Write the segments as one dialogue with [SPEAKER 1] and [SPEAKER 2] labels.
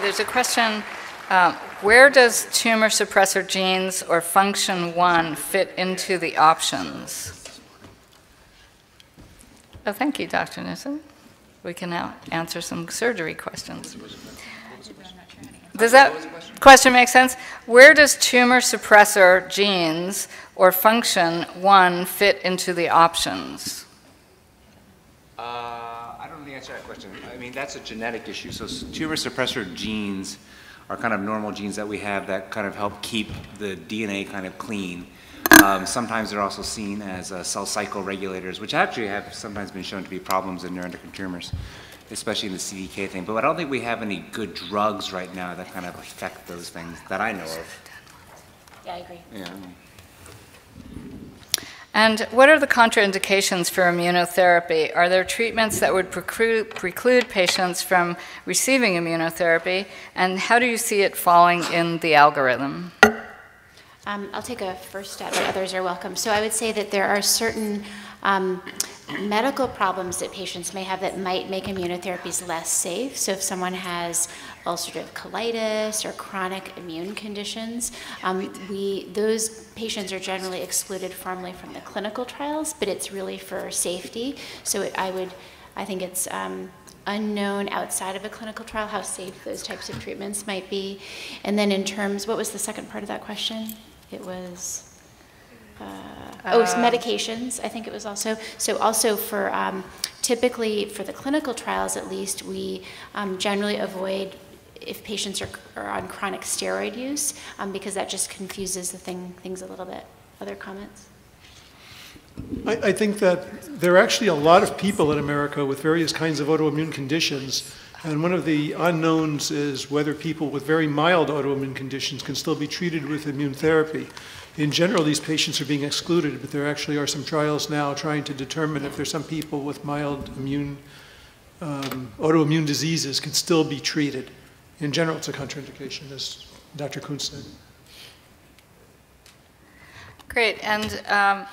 [SPEAKER 1] there's a question. Where does tumor suppressor genes or function 1 fit into the options? Oh, thank you, Dr. Nissen. We can now answer some surgery questions. Does that question make sense? Where does tumor suppressor genes or function 1 fit into the options?
[SPEAKER 2] I don't know the answer to that question. I mean, that's a genetic issue. So tumor suppressor genes are kind of normal genes that we have that kind of help keep the DNA kind of clean. Sometimes they're also seen as cell cycle regulators, which actually have sometimes been shown to be problems in neuroendocrine tumors, especially in the CDK thing. But I don't think we have any good drugs right now that kind of affect those things that I know of.
[SPEAKER 3] Yeah, I agree.
[SPEAKER 2] Yeah.
[SPEAKER 1] And what are the contraindications for immunotherapy? Are there treatments that would preclude patients from receiving immunotherapy? And how do you see it falling in the algorithm?
[SPEAKER 3] I'll take a first step, but others are welcome. So I would say that there are certain medical problems that patients may have that might make immunotherapies less safe. So if someone has ulcerative colitis or chronic immune conditions, those patients are generally excluded formally from the clinical trials, but it's really for safety. So I think it's unknown outside of a clinical trial how safe those types of treatments might be. And then in terms, what was the second part of that question? It was, medications, I think it was also. So also for, typically for the clinical trials at least, we generally avoid if patients are on chronic steroid use, because that just confuses the things a little bit. Other comments?
[SPEAKER 4] I think that there are actually a lot of people in America with various kinds of autoimmune conditions, and one of the unknowns is whether people with very mild autoimmune conditions can still be treated with immune therapy. In general, these patients are being excluded, but there actually are some trials now trying to determine if there's some people with mild autoimmune diseases can still be treated. In general, it's a contraindication, as Dr. Kunz said.
[SPEAKER 1] Great, and I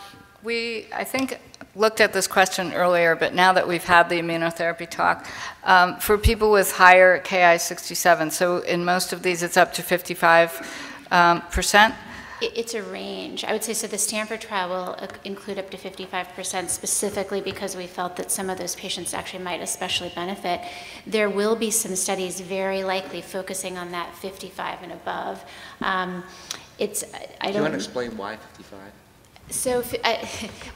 [SPEAKER 1] think, looked at this question earlier, but now that we've had the immunotherapy talk, for people with higher Ki-67, so in most of these it's up to 55%?
[SPEAKER 3] It's a range. I would say, so the Stanford trial will include up to 55% specifically because we felt that some of those patients actually might especially benefit. There will be some studies very likely focusing on that 55 and above. Do you
[SPEAKER 2] want to explain why 55?
[SPEAKER 3] So,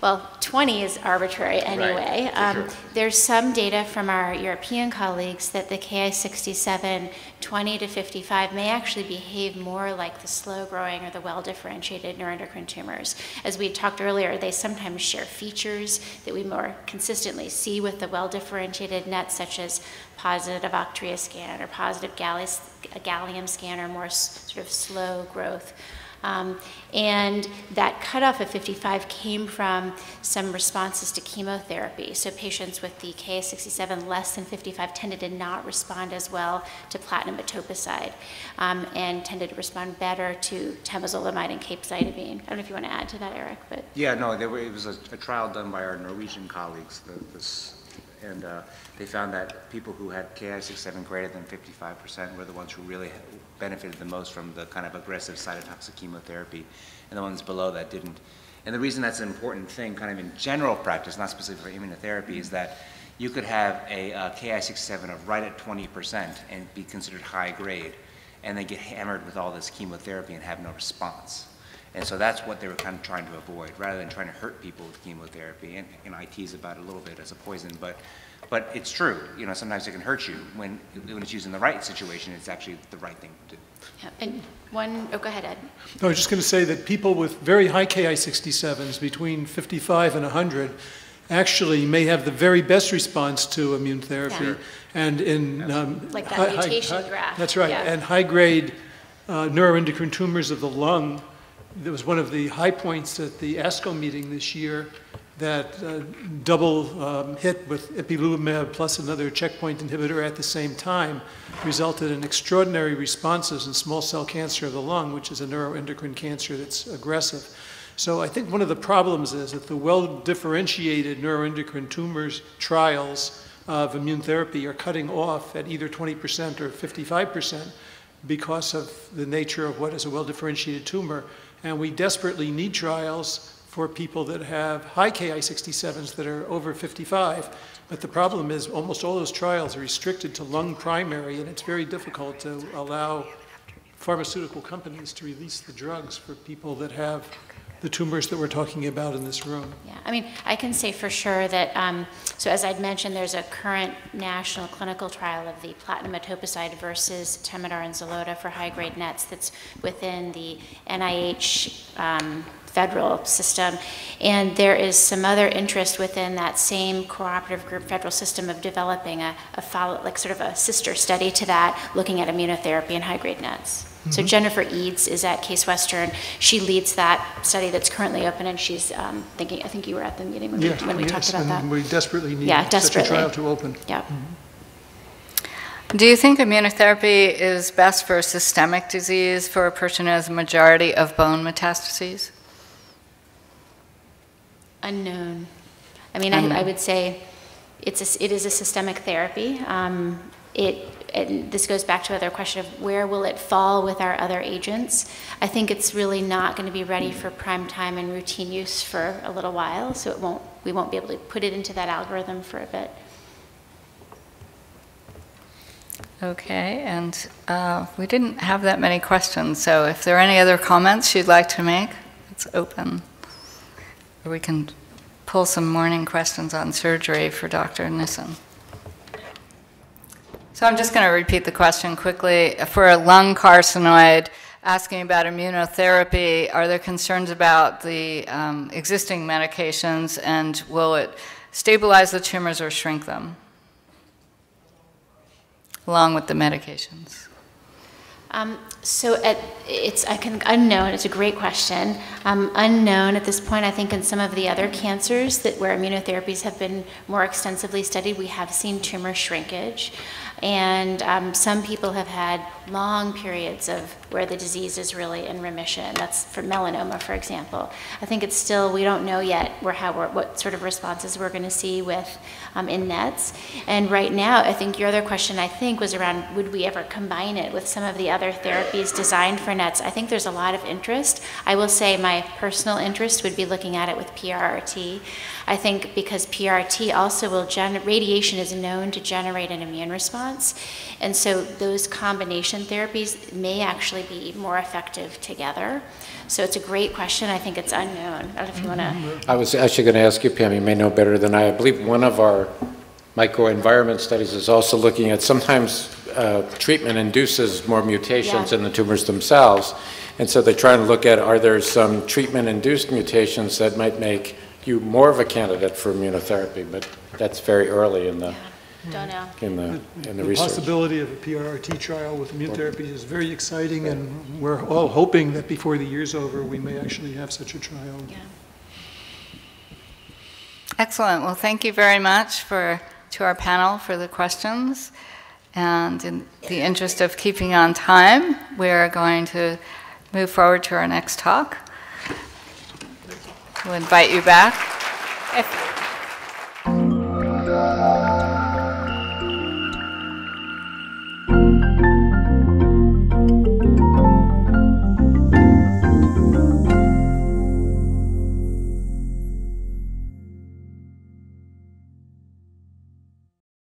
[SPEAKER 3] well, 20 is arbitrary anyway.
[SPEAKER 2] Right, sure.
[SPEAKER 3] There's some data from our European colleagues that the Ki-67, 20 to 55, may actually behave more like the slow-growing or the well-differentiated neuroendocrine tumors. As we talked earlier, they sometimes share features that we more consistently see with the well-differentiated NETs, such as positive Octria scan or positive gallium scan, or more sort of slow growth. And that cutoff of 55 came from some responses to chemotherapy. So patients with the Ki-67 less than 55 tended to not respond as well to platinum etoposide, and tended to respond better to temozolomide and capecitabine. I don't know if you want to add to that, Eric, but
[SPEAKER 2] yeah, no, it was a trial done by our Norwegian colleagues, and they found that people who had Ki-67 greater than 55% were the ones who really benefited the most from the kind of aggressive cytotoxic chemotherapy, and the ones below that didn't. And the reason that's an important thing kind of in general practice, not specifically for immunotherapy, is that you could have a Ki-67 of right at 20% and be considered high grade, and then get hammered with all this chemotherapy and have no response. And so that's what they were kind of trying to avoid, rather than trying to hurt people with chemotherapy. And I tease about it a little bit as a poison, but it's true. You know, sometimes it can hurt you. When it's used in the right situation, it's actually the right thing to do.
[SPEAKER 3] Yeah. And go ahead, Ed.
[SPEAKER 4] No, I was just going to say that people with very high Ki-67s, between 55 and 100, actually may have the very best response to immune therapy.
[SPEAKER 3] Yeah.
[SPEAKER 4] And in
[SPEAKER 3] like that mutation graph.
[SPEAKER 4] That's right. Yeah. And high-grade neuroendocrine tumors of the lung. There was one of the high points at the ASCO meeting this year, that double hit with ipilimumab plus another checkpoint inhibitor at the same time resulted in extraordinary responses in small cell cancer of the lung, which is a neuroendocrine cancer that's aggressive. So I think one of the problems is that the well-differentiated neuroendocrine tumors trials of immune therapy are cutting off at either 20% or 55% because of the nature of what is a well-differentiated tumor. And we desperately need trials for people that have high Ki-67s that are over 55. But the problem is almost all those trials are restricted to lung primary, and it's very difficult to allow pharmaceutical companies to release the drugs for people that have the tumors that we're talking about in this room.
[SPEAKER 3] Yeah, I mean, I can say for sure that, so as I'd mentioned, there's a current national clinical trial of the platinum etoposide versus Temodar and Xeloda for high-grade NETs that's within the NIH federal system. And there is some other interest within that same cooperative group federal system of developing a follow, like sort of a sister study to that, looking at immunotherapy in high-grade NETs. So Jennifer Eads is at Case Western. She leads that study that's currently open, and she's thinking, I think you were at the meeting when we talked about that.
[SPEAKER 4] We desperately need such a trial to open.
[SPEAKER 3] Yeah.
[SPEAKER 1] Do you think immunotherapy is best for systemic disease for a person who has a majority of bone metastases?
[SPEAKER 3] Unknown. I mean, I would say it is a systemic therapy. This goes back to another question of where will it fall with our other agents. I think it's really not going to be ready for prime time and routine use for a little while, so we won't be able to put it into that algorithm for a bit.
[SPEAKER 1] Okay, and we didn't have that many questions, so if there are any other comments you'd like to make, it's open. Or we can pull some morning questions on surgery for Dr. Nissen. So I'm just going to repeat the question quickly. For a lung carcinoid, asking about immunotherapy, are there concerns about the existing medications, and will it stabilize the tumors or shrink them, along with the medications? It's unknown. It's a great question. Unknown at this point. I think in some of the other cancers where immunotherapies have been more extensively studied, we have seen tumor shrinkage. And some people have had long periods of where the disease is really in remission. That's for melanoma, for example. I think it's still, we don't know yet what sort of responses we're going to see with in NETs. And right now, I think your other question, was around would we ever combine it with some of the other therapies designed for NETs. I think there's a lot of interest. I will say my personal interest would be looking at it with PRRT. I think because PRRT also will radiation is known to generate an immune response. And so those combination therapies may actually be more effective together. So it's a great question. I think it's unknown. I don't know if you want to.
[SPEAKER 5] I was actually going to ask you, Pam, you may know better than I believe one of our microenvironment studies is also looking at sometimes treatment induces more mutations in the tumors themselves. And so they're trying to look at, are there some treatment-induced mutations that might make you more of a candidate for immunotherapy? But that's very early in the
[SPEAKER 3] Don't know.
[SPEAKER 5] in the
[SPEAKER 4] The
[SPEAKER 5] research.
[SPEAKER 4] possibility of a PRRT trial with immune therapy is very exciting, and we're all hoping that before the year's over, we may actually have such a trial.
[SPEAKER 3] Yeah.
[SPEAKER 1] Excellent. Well, thank you very much to our panel for the questions. And in the interest of keeping on time, we're going to move forward to our next talk. We'll invite you back.